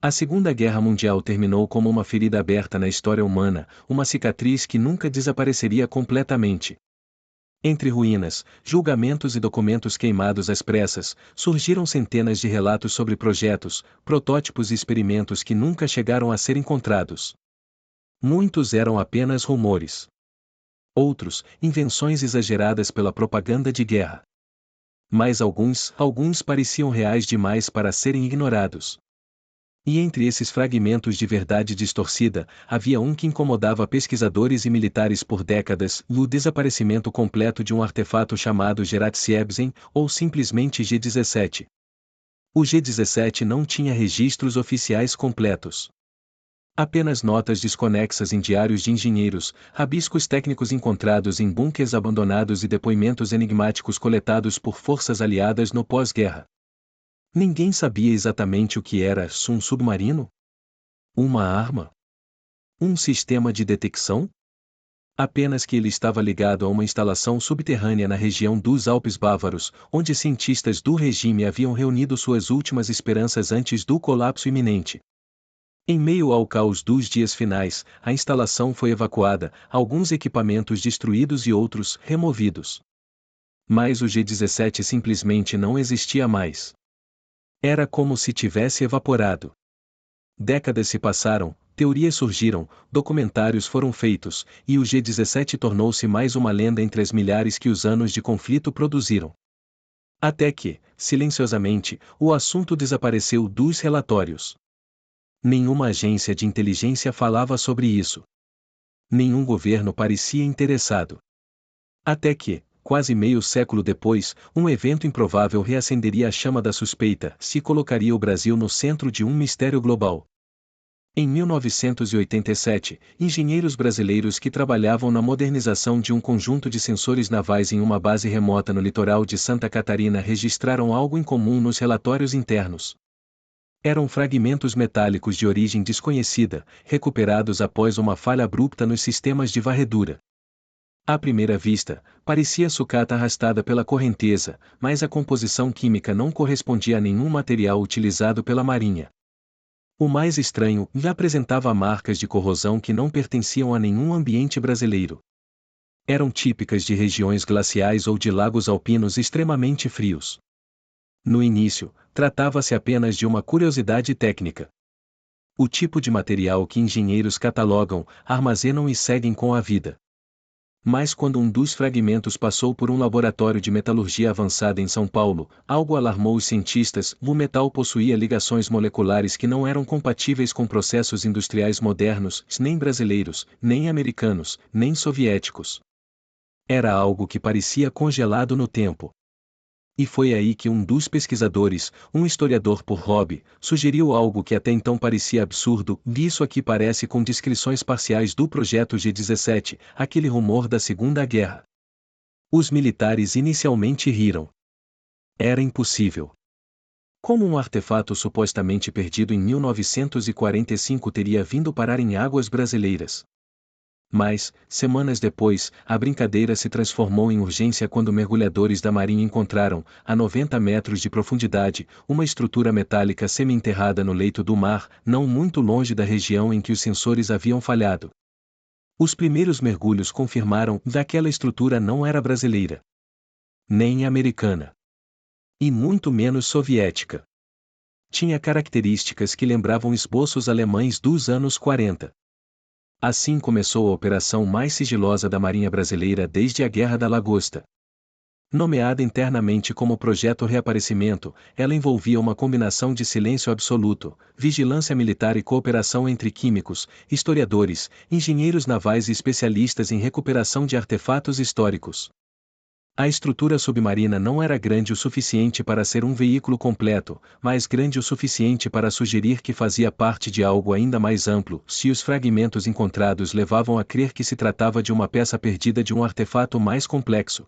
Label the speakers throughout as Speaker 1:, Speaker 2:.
Speaker 1: A Segunda Guerra Mundial terminou como uma ferida aberta na história humana, uma cicatriz que nunca desapareceria completamente. Entre ruínas, julgamentos e documentos queimados às pressas, surgiram centenas de relatos sobre projetos, protótipos e experimentos que nunca chegaram a ser encontrados. Muitos eram apenas rumores. Outros, invenções exageradas pela propaganda de guerra. Mas alguns pareciam reais demais para serem ignorados. E entre esses fragmentos de verdade distorcida, havia um que incomodava pesquisadores e militares por décadas: o desaparecimento completo de um artefato chamado Geratsiebsen, ou simplesmente G-17. O G-17 não tinha registros oficiais completos. Apenas notas desconexas em diários de engenheiros, rabiscos técnicos encontrados em bunkers abandonados e depoimentos enigmáticos coletados por forças aliadas no pós-guerra. Ninguém sabia exatamente o que era um submarino? Uma arma? Um sistema de detecção? Apenas que ele estava ligado a uma instalação subterrânea na região dos Alpes Bávaros, onde cientistas do regime haviam reunido suas últimas esperanças antes do colapso iminente. Em meio ao caos dos dias finais, a instalação foi evacuada, alguns equipamentos destruídos e outros removidos. Mas o G-17 simplesmente não existia mais. Era como se tivesse evaporado. Décadas se passaram, teorias surgiram, documentários foram feitos, e o G-17 tornou-se mais uma lenda entre as milhares que os anos de conflito produziram. Até que, silenciosamente, o assunto desapareceu dos relatórios. Nenhuma agência de inteligência falava sobre isso. Nenhum governo parecia interessado. Até que, quase meio século depois, um evento improvável reacenderia a chama da suspeita, se colocaria o Brasil no centro de um mistério global. Em 1987, engenheiros brasileiros que trabalhavam na modernização de um conjunto de sensores navais em uma base remota no litoral de Santa Catarina registraram algo incomum nos relatórios internos. Eram fragmentos metálicos de origem desconhecida, recuperados após uma falha abrupta nos sistemas de varredura. À primeira vista, parecia sucata arrastada pela correnteza, mas a composição química não correspondia a nenhum material utilizado pela Marinha. O mais estranho, apresentava marcas de corrosão que não pertenciam a nenhum ambiente brasileiro. Eram típicas de regiões glaciais ou de lagos alpinos extremamente frios. No início, tratava-se apenas de uma curiosidade técnica. O tipo de material que engenheiros catalogam, armazenam e seguem com a vida. Mas quando um dos fragmentos passou por um laboratório de metalurgia avançada em São Paulo, algo alarmou os cientistas: o metal possuía ligações moleculares que não eram compatíveis com processos industriais modernos, nem brasileiros, nem americanos, nem soviéticos. Era algo que parecia congelado no tempo. E foi aí que um dos pesquisadores, um historiador por hobby, sugeriu algo que até então parecia absurdo: isso aqui parece com descrições parciais do projeto G-17, aquele rumor da Segunda Guerra. Os militares inicialmente riram. Era impossível. Como um artefato supostamente perdido em 1945 teria vindo parar em águas brasileiras? Mas, semanas depois, a brincadeira se transformou em urgência quando mergulhadores da Marinha encontraram, a 90 metros de profundidade, uma estrutura metálica semi-enterrada no leito do mar, não muito longe da região em que os sensores haviam falhado. Os primeiros mergulhos confirmaram que aquela estrutura não era brasileira, nem americana, e muito menos soviética. Tinha características que lembravam esboços alemães dos anos 40. Assim começou a operação mais sigilosa da Marinha Brasileira desde a Guerra da Lagosta. Nomeada internamente como Projeto Reaparecimento, ela envolvia uma combinação de silêncio absoluto, vigilância militar e cooperação entre químicos, historiadores, engenheiros navais e especialistas em recuperação de artefatos históricos. A estrutura submarina não era grande o suficiente para ser um veículo completo, mas grande o suficiente para sugerir que fazia parte de algo ainda mais amplo, se os fragmentos encontrados levavam a crer que se tratava de uma peça perdida de um artefato mais complexo.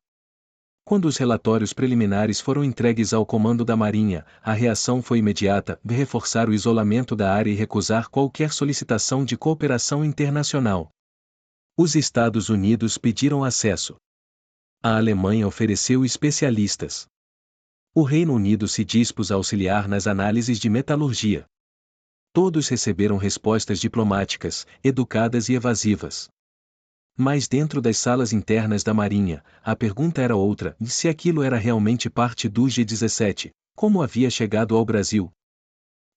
Speaker 1: Quando os relatórios preliminares foram entregues ao comando da Marinha, a reação foi imediata: reforçar o isolamento da área e recusar qualquer solicitação de cooperação internacional. Os Estados Unidos pediram acesso. A Alemanha ofereceu especialistas. O Reino Unido se dispôs a auxiliar nas análises de metalurgia. Todos receberam respostas diplomáticas, educadas e evasivas. Mas dentro das salas internas da Marinha, a pergunta era outra: e se aquilo era realmente parte do G-17, como havia chegado ao Brasil?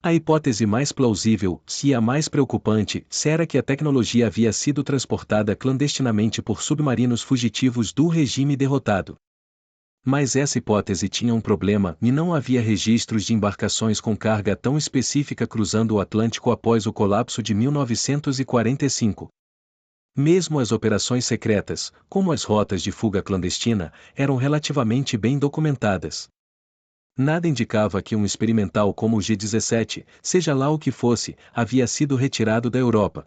Speaker 1: A hipótese mais plausível, e a mais preocupante, era que a tecnologia havia sido transportada clandestinamente por submarinos fugitivos do regime derrotado. Mas essa hipótese tinha um problema, e não havia registros de embarcações com carga tão específica cruzando o Atlântico após o colapso de 1945. Mesmo as operações secretas, como as rotas de fuga clandestina, eram relativamente bem documentadas. Nada indicava que um experimental como o G-17, seja lá o que fosse, havia sido retirado da Europa.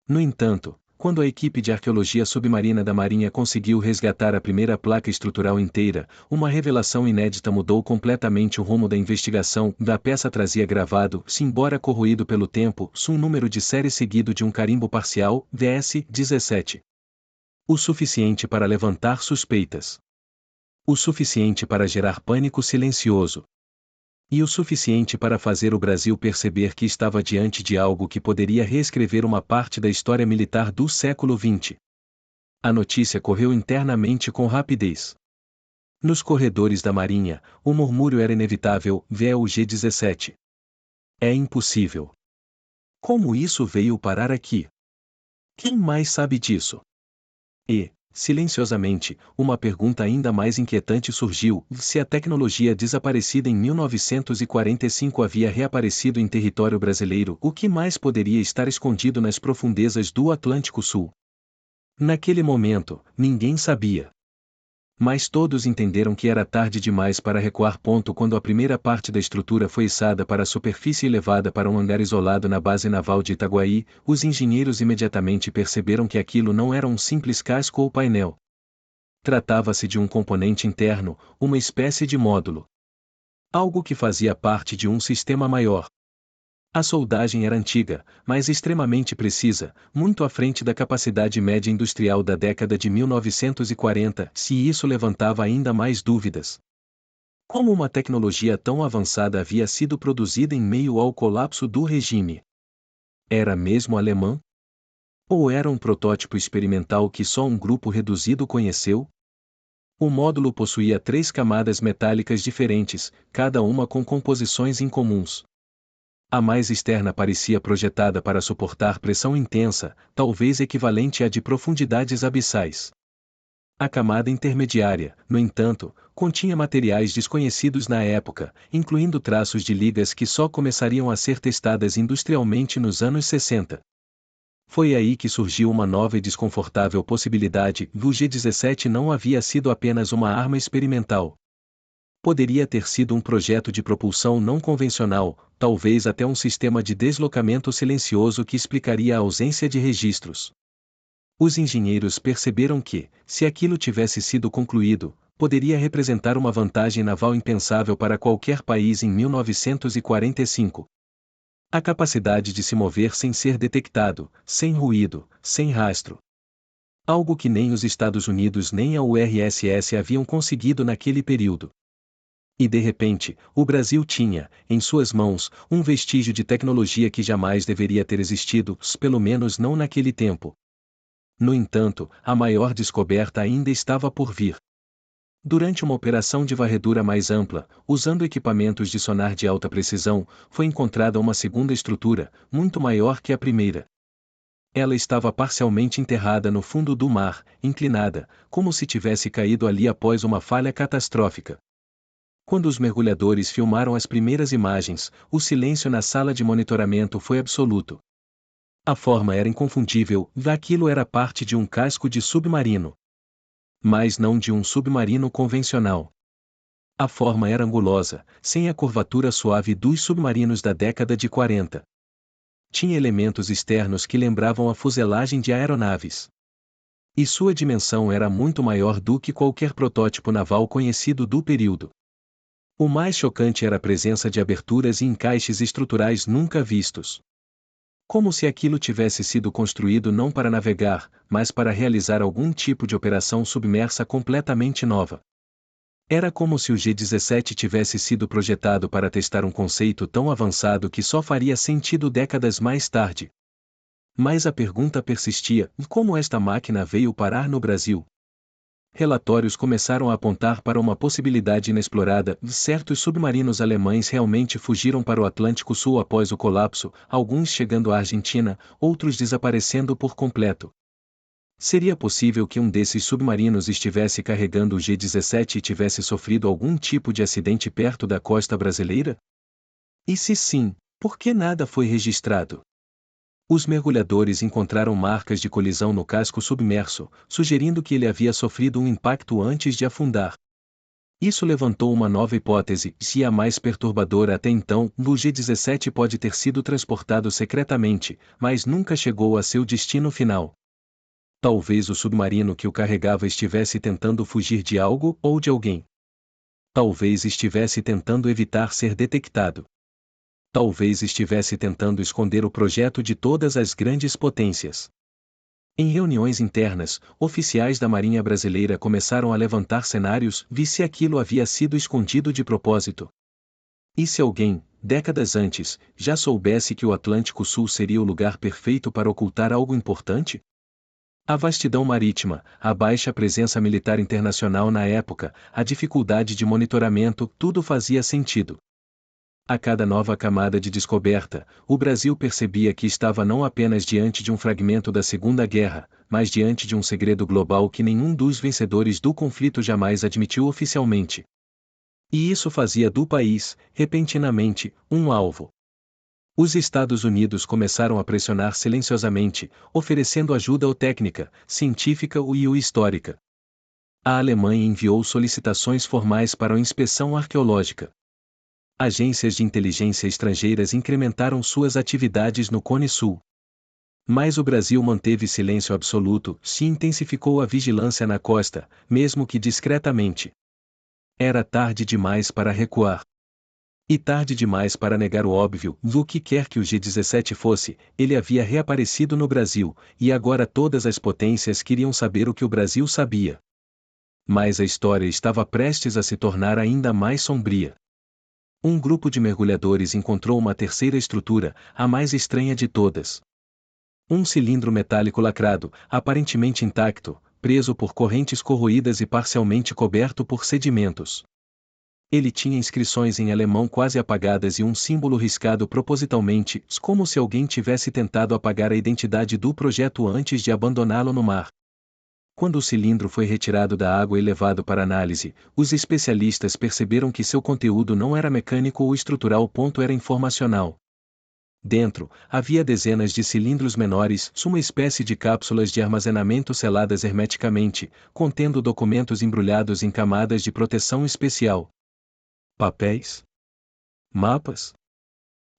Speaker 1: No entanto, quando a equipe de arqueologia submarina da Marinha conseguiu resgatar a primeira placa estrutural inteira, uma revelação inédita mudou completamente o rumo da investigação. A peça trazia gravado, embora corroído pelo tempo, um número de série seguido de um carimbo parcial, DS-17. O suficiente para levantar suspeitas. O suficiente para gerar pânico silencioso. E o suficiente para fazer o Brasil perceber que estava diante de algo que poderia reescrever uma parte da história militar do século XX. A notícia correu internamente com rapidez. Nos corredores da Marinha, o murmúrio era inevitável: vê o G-17. É impossível. Como isso veio parar aqui? Quem mais sabe disso? E, silenciosamente, uma pergunta ainda mais inquietante surgiu: se a tecnologia desaparecida em 1945 havia reaparecido em território brasileiro, o que mais poderia estar escondido nas profundezas do Atlântico Sul? Naquele momento, ninguém sabia. Mas todos entenderam que era tarde demais para recuar. Quando a primeira parte da estrutura foi içada para a superfície e levada para um hangar isolado na base naval de Itaguaí, os engenheiros imediatamente perceberam que aquilo não era um simples casco ou painel. Tratava-se de um componente interno, uma espécie de módulo. Algo que fazia parte de um sistema maior. A soldagem era antiga, mas extremamente precisa, muito à frente da capacidade média industrial da década de 1940, e isso levantava ainda mais dúvidas. Como uma tecnologia tão avançada havia sido produzida em meio ao colapso do regime? Era mesmo alemã? Ou era um protótipo experimental que só um grupo reduzido conheceu? O módulo possuía 3 camadas metálicas diferentes, cada uma com composições incomuns. A mais externa parecia projetada para suportar pressão intensa, talvez equivalente à de profundidades abissais. A camada intermediária, no entanto, continha materiais desconhecidos na época, incluindo traços de ligas que só começariam a ser testadas industrialmente nos anos 60. Foi aí que surgiu uma nova e desconfortável possibilidade: o G-17 não havia sido apenas uma arma experimental. Poderia ter sido um projeto de propulsão não convencional, talvez até um sistema de deslocamento silencioso que explicaria a ausência de registros. Os engenheiros perceberam que, se aquilo tivesse sido concluído, poderia representar uma vantagem naval impensável para qualquer país em 1945. A capacidade de se mover sem ser detectado, sem ruído, sem rastro. Algo que nem os Estados Unidos nem a URSS haviam conseguido naquele período. E de repente, o Brasil tinha, em suas mãos, um vestígio de tecnologia que jamais deveria ter existido, pelo menos não naquele tempo. No entanto, a maior descoberta ainda estava por vir. Durante uma operação de varredura mais ampla, usando equipamentos de sonar de alta precisão, foi encontrada uma segunda estrutura, muito maior que a primeira. Ela estava parcialmente enterrada no fundo do mar, inclinada, como se tivesse caído ali após uma falha catastrófica. Quando os mergulhadores filmaram as primeiras imagens, o silêncio na sala de monitoramento foi absoluto. A forma era inconfundível: aquilo era parte de um casco de submarino. Mas não de um submarino convencional. A forma era angulosa, sem a curvatura suave dos submarinos da década de 40. Tinha elementos externos que lembravam a fuselagem de aeronaves. E sua dimensão era muito maior do que qualquer protótipo naval conhecido do período. O mais chocante era a presença de aberturas e encaixes estruturais nunca vistos. Como se aquilo tivesse sido construído não para navegar, mas para realizar algum tipo de operação submersa completamente nova. Era como se o G-17 tivesse sido projetado para testar um conceito tão avançado que só faria sentido décadas mais tarde. Mas a pergunta persistia: como esta máquina veio parar no Brasil? Relatórios começaram a apontar para uma possibilidade inexplorada: certos submarinos alemães realmente fugiram para o Atlântico Sul após o colapso, alguns chegando à Argentina, outros desaparecendo por completo. Seria possível que um desses submarinos estivesse carregando o G-17 e tivesse sofrido algum tipo de acidente perto da costa brasileira? E se sim, por que nada foi registrado? Os mergulhadores encontraram marcas de colisão no casco submerso, sugerindo que ele havia sofrido um impacto antes de afundar. Isso levantou uma nova hipótese, se a mais perturbadora até então: o G-17 pode ter sido transportado secretamente, mas nunca chegou a seu destino final. Talvez o submarino que o carregava estivesse tentando fugir de algo ou de alguém. Talvez estivesse tentando evitar ser detectado. Talvez estivesse tentando esconder o projeto de todas as grandes potências. Em reuniões internas, oficiais da Marinha Brasileira começaram a levantar cenários: e se aquilo havia sido escondido de propósito? E se alguém, décadas antes, já soubesse que o Atlântico Sul seria o lugar perfeito para ocultar algo importante? A vastidão marítima, a baixa presença militar internacional na época, a dificuldade de monitoramento, tudo fazia sentido. A cada nova camada de descoberta, o Brasil percebia que estava não apenas diante de um fragmento da Segunda Guerra, mas diante de um segredo global que nenhum dos vencedores do conflito jamais admitiu oficialmente. E isso fazia do país, repentinamente, um alvo. Os Estados Unidos começaram a pressionar silenciosamente, oferecendo ajuda técnica, científica e histórica. A Alemanha enviou solicitações formais para a inspeção arqueológica. Agências de inteligência estrangeiras incrementaram suas atividades no Cone Sul. Mas o Brasil manteve silêncio absoluto, se intensificou a vigilância na costa, mesmo que discretamente. Era tarde demais para recuar. E tarde demais para negar o óbvio: o que quer que o G-17 fosse, ele havia reaparecido no Brasil, e agora todas as potências queriam saber o que o Brasil sabia. Mas a história estava prestes a se tornar ainda mais sombria. Um grupo de mergulhadores encontrou uma terceira estrutura, a mais estranha de todas. Um cilindro metálico lacrado, aparentemente intacto, preso por correntes corroídas e parcialmente coberto por sedimentos. Ele tinha inscrições em alemão quase apagadas e um símbolo riscado propositalmente, como se alguém tivesse tentado apagar a identidade do projeto antes de abandoná-lo no mar. Quando o cilindro foi retirado da água e levado para análise, os especialistas perceberam que seu conteúdo não era mecânico ou estrutural, era informacional. Dentro, havia dezenas de cilindros menores, uma espécie de cápsulas de armazenamento seladas hermeticamente, contendo documentos embrulhados em camadas de proteção especial. Papéis? Mapas?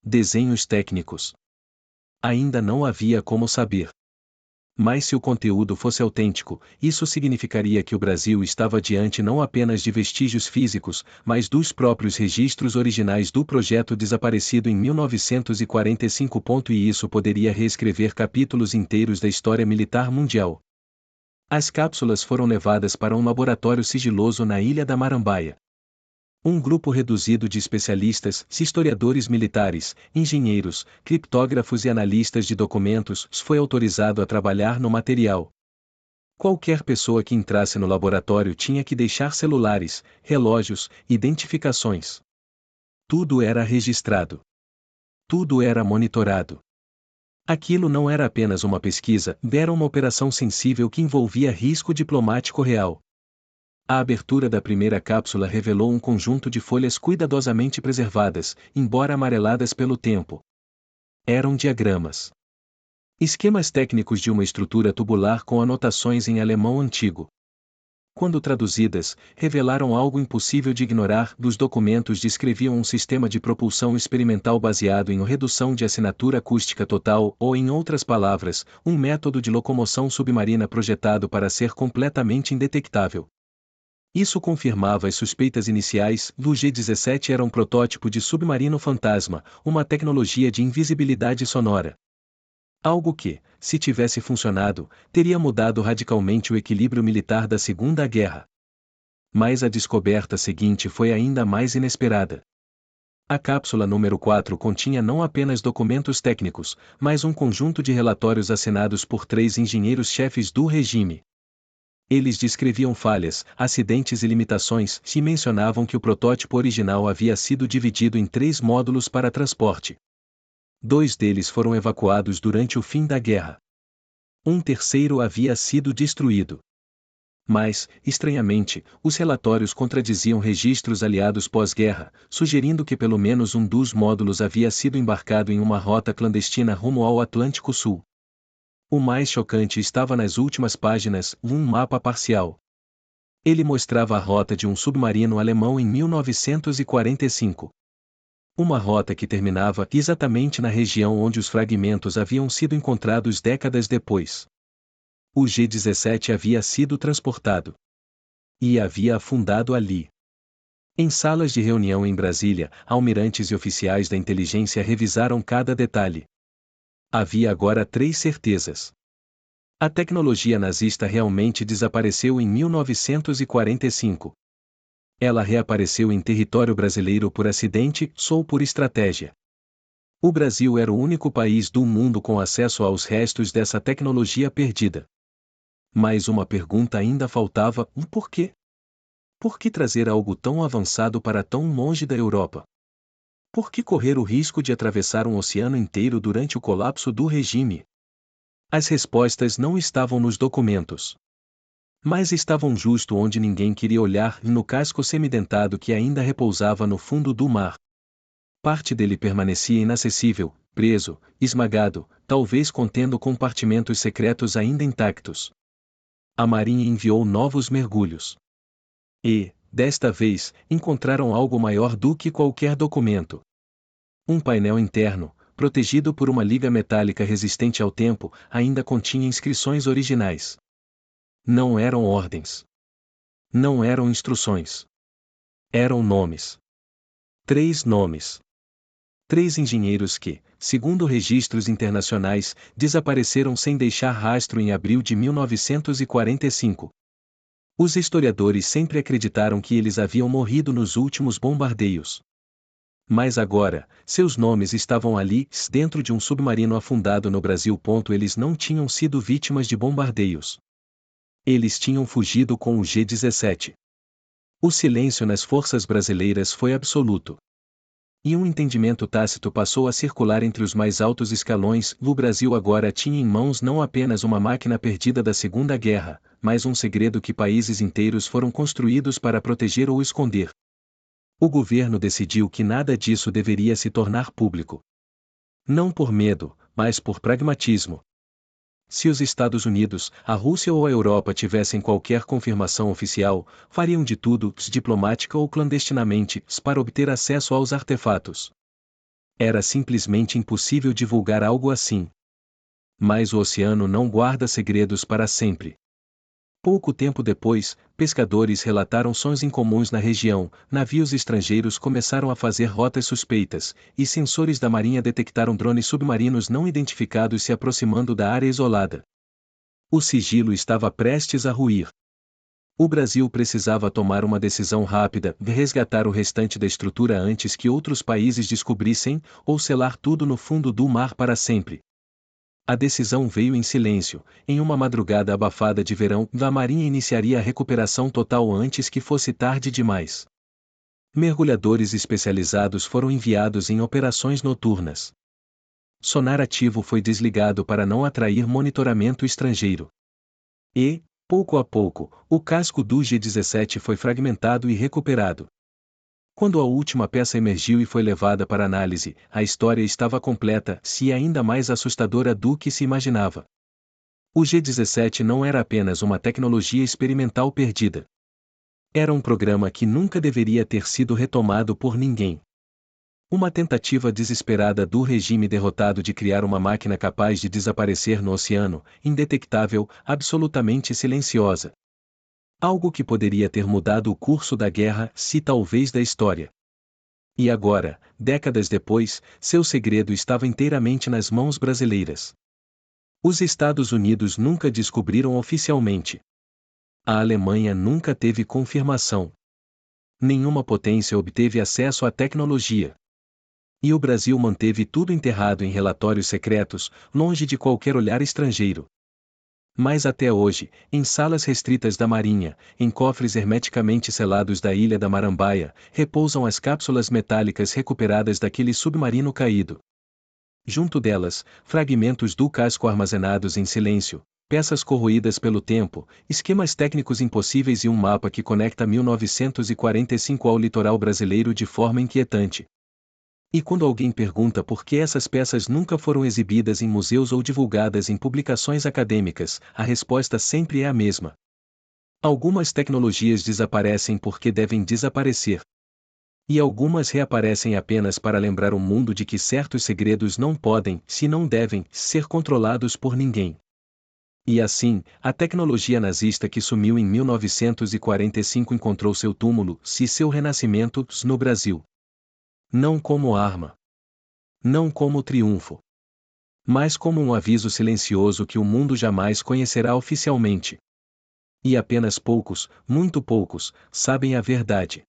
Speaker 1: Desenhos técnicos? Ainda não havia como saber. Mas se o conteúdo fosse autêntico, isso significaria que o Brasil estava diante não apenas de vestígios físicos, mas dos próprios registros originais do projeto desaparecido em 1945. E isso poderia reescrever capítulos inteiros da história militar mundial. As cápsulas foram levadas para um laboratório sigiloso na Ilha da Marambaia. Um grupo reduzido de especialistas, historiadores militares, engenheiros, criptógrafos e analistas de documentos foi autorizado a trabalhar no material. Qualquer pessoa que entrasse no laboratório tinha que deixar celulares, relógios, identificações. Tudo era registrado. Tudo era monitorado. Aquilo não era apenas uma pesquisa, era uma operação sensível que envolvia risco diplomático real. A abertura da primeira cápsula revelou um conjunto de folhas cuidadosamente preservadas, embora amareladas pelo tempo. Eram diagramas. Esquemas técnicos de uma estrutura tubular com anotações em alemão antigo. Quando traduzidas, revelaram algo impossível de ignorar: os documentos descreviam um sistema de propulsão experimental baseado em redução de assinatura acústica total, ou em outras palavras, um método de locomoção submarina projetado para ser completamente indetectável. Isso confirmava as suspeitas iniciais: o G-17 era um protótipo de submarino fantasma, uma tecnologia de invisibilidade sonora. Algo que, se tivesse funcionado, teria mudado radicalmente o equilíbrio militar da Segunda Guerra. Mas a descoberta seguinte foi ainda mais inesperada. A cápsula número 4 continha não apenas documentos técnicos, mas um conjunto de relatórios assinados por 3 engenheiros-chefes do regime. Eles descreviam falhas, acidentes e limitações, e mencionavam que o protótipo original havia sido dividido em 3 módulos para transporte. 2 deles foram evacuados durante o fim da guerra. Um terceiro havia sido destruído. Mas, estranhamente, os relatórios contradiziam registros aliados pós-guerra, sugerindo que pelo menos um dos módulos havia sido embarcado em uma rota clandestina rumo ao Atlântico Sul. O mais chocante estava nas últimas páginas, um mapa parcial. Ele mostrava a rota de um submarino alemão em 1945. Uma rota que terminava exatamente na região onde os fragmentos haviam sido encontrados décadas depois. O G-17 havia sido transportado. E havia afundado ali. Em salas de reunião em Brasília, almirantes e oficiais da inteligência revisaram cada detalhe. Havia agora 3 certezas. A tecnologia nazista realmente desapareceu em 1945. Ela reapareceu em território brasileiro por acidente, ou por estratégia. O Brasil era o único país do mundo com acesso aos restos dessa tecnologia perdida. Mas uma pergunta ainda faltava: um porquê? Por que trazer algo tão avançado para tão longe da Europa? Por que correr o risco de atravessar um oceano inteiro durante o colapso do regime? As respostas não estavam nos documentos. Mas estavam justo onde ninguém queria olhar, no casco semidentado que ainda repousava no fundo do mar. Parte dele permanecia inacessível, preso, esmagado, talvez contendo compartimentos secretos ainda intactos. A Marinha enviou novos mergulhos. E, desta vez, encontraram algo maior do que qualquer documento. Um painel interno, protegido por uma liga metálica resistente ao tempo, ainda continha inscrições originais. Não eram ordens. Não eram instruções. Eram nomes. 3 nomes. 3 engenheiros que, segundo registros internacionais, desapareceram sem deixar rastro em abril de 1945. Os historiadores sempre acreditaram que eles haviam morrido nos últimos bombardeios. Mas agora, seus nomes estavam ali, dentro de um submarino afundado no Brasil. Eles não tinham sido vítimas de bombardeios. Eles tinham fugido com o G-17. O silêncio nas forças brasileiras foi absoluto. E um entendimento tácito passou a circular entre os mais altos escalões: o Brasil agora tinha em mãos não apenas uma máquina perdida da Segunda Guerra, mas um segredo que países inteiros foram construídos para proteger ou esconder. O governo decidiu que nada disso deveria se tornar público. Não por medo, mas por pragmatismo. Se os Estados Unidos, a Rússia ou a Europa tivessem qualquer confirmação oficial, fariam de tudo, diplomática ou clandestinamente, para obter acesso aos artefatos. Era simplesmente impossível divulgar algo assim. Mas o oceano não guarda segredos para sempre. Pouco tempo depois, pescadores relataram sons incomuns na região, navios estrangeiros começaram a fazer rotas suspeitas, e sensores da Marinha detectaram drones submarinos não identificados se aproximando da área isolada. O sigilo estava prestes a ruir. O Brasil precisava tomar uma decisão rápida, de resgatar o restante da estrutura antes que outros países descobrissem, ou selar tudo no fundo do mar para sempre. A decisão veio em silêncio. Em uma madrugada abafada de verão, a Marinha iniciaria a recuperação total antes que fosse tarde demais. Mergulhadores especializados foram enviados em operações noturnas. Sonar ativo foi desligado para não atrair monitoramento estrangeiro. E, pouco a pouco, o casco do G-17 foi fragmentado e recuperado. Quando a última peça emergiu e foi levada para análise, a história estava completa, se ainda mais assustadora do que se imaginava. O G-17 não era apenas uma tecnologia experimental perdida. Era um programa que nunca deveria ter sido retomado por ninguém. Uma tentativa desesperada do regime derrotado de criar uma máquina capaz de desaparecer no oceano, indetectável, absolutamente silenciosa. Algo que poderia ter mudado o curso da guerra, se talvez da história. E agora, décadas depois, seu segredo estava inteiramente nas mãos brasileiras. Os Estados Unidos nunca descobriram oficialmente. A Alemanha nunca teve confirmação. Nenhuma potência obteve acesso à tecnologia. E o Brasil manteve tudo enterrado em relatórios secretos, longe de qualquer olhar estrangeiro. Mas até hoje, em salas restritas da Marinha, em cofres hermeticamente selados da ilha da Marambaia, repousam as cápsulas metálicas recuperadas daquele submarino caído. Junto delas, fragmentos do casco armazenados em silêncio, peças corroídas pelo tempo, esquemas técnicos impossíveis e um mapa que conecta 1945 ao litoral brasileiro de forma inquietante. E quando alguém pergunta por que essas peças nunca foram exibidas em museus ou divulgadas em publicações acadêmicas, a resposta sempre é a mesma. Algumas tecnologias desaparecem porque devem desaparecer. E algumas reaparecem apenas para lembrar o mundo de que certos segredos não podem, se não devem, ser controlados por ninguém. E assim, a tecnologia nazista que sumiu em 1945 encontrou seu túmulo, se seu renascimento, no Brasil. Não como arma. Não como triunfo. Mas como um aviso silencioso que o mundo jamais conhecerá oficialmente. E apenas poucos, muito poucos, sabem a verdade.